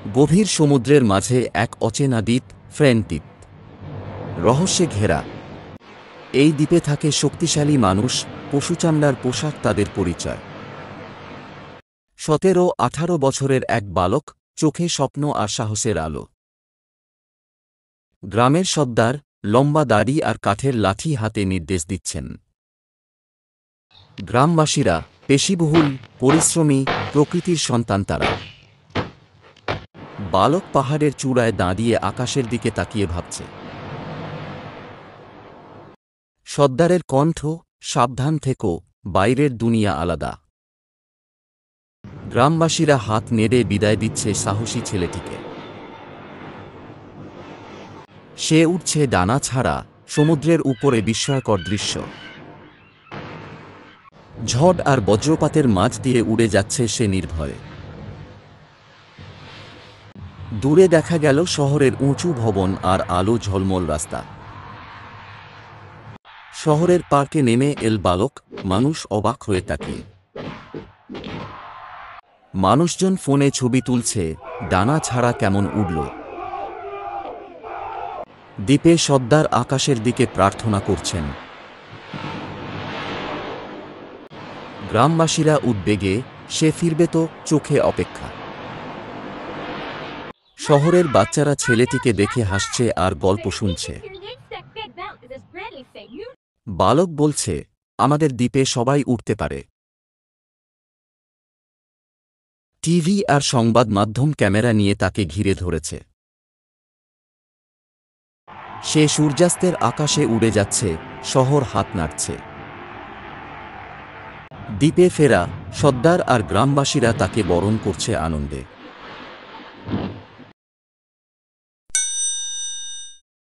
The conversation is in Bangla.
গভীর সমুদ্রের মাঝে এক অচেনা দ্বীপ, ফ্রেন্ড দ্বীপ। রহস্যে ঘেরা এই দ্বীপে থাকে শক্তিশালী মানুষ, পশুচামড়ার পোশাক তাদের পরিচয়। 17-18 বছরের এক বালক, চোখে স্বপ্ন আর সাহসের আলো। গ্রামের সর্দার, লম্বা দাড়ি আর কাঠের লাঠি হাতে নির্দেশ দিচ্ছেন। গ্রামবাসীরা পেশিবহুল, পরিশ্রমী, প্রকৃতির সন্তান তারা। বালক পাহাড়ের চূড়ায় দাঁড়িয়ে আকাশের দিকে তাকিয়ে ভাবছে। সর্দারের কণ্ঠ, সাবধান থেকো, বাইরের দুনিয়া আলাদা। গ্রামবাসীরা হাত নেড়ে বিদায় দিচ্ছে সাহসী ছেলেটিকে। সে উঠছে ডানা ছাড়া, সমুদ্রের উপরে বিস্ময়কর দৃশ্য। ঝড় আর বজ্রপাতের মাঝ দিয়ে উড়ে যাচ্ছে সে নির্ভয়ে। দূরে দেখা গেল শহরের উঁচু ভবন আর আলো ঝলমল রাস্তা। শহরের পার্কে নেমে এল বালক, মানুষ অবাক হয়ে তাকিয়ে। মানুষজন ফোনে ছবি তুলছে, ডানা ছাড়া কেমন উড়ল। দ্বীপে সর্দার আকাশের দিকে প্রার্থনা করছেন। গ্রামবাসীরা উদ্বেগে, সে ফিরবে তো, চোখে অপেক্ষা। শহরের বাচ্চারা ছেলেটিকে দেখে হাসছে আর গল্প শুনছে। বালক বলছে, আমাদের দ্বীপে সবাই উঠতে পারে। টিভি আর সংবাদ মাধ্যম ক্যামেরা নিয়ে তাকে ঘিরে ধরেছে। সে সূর্যাস্তের আকাশে উড়ে যাচ্ছে, শহর হাত নাড়ছে। দ্বীপে ফেরা, সর্দার আর গ্রামবাসীরা তাকে বরণ করছে আনন্দে।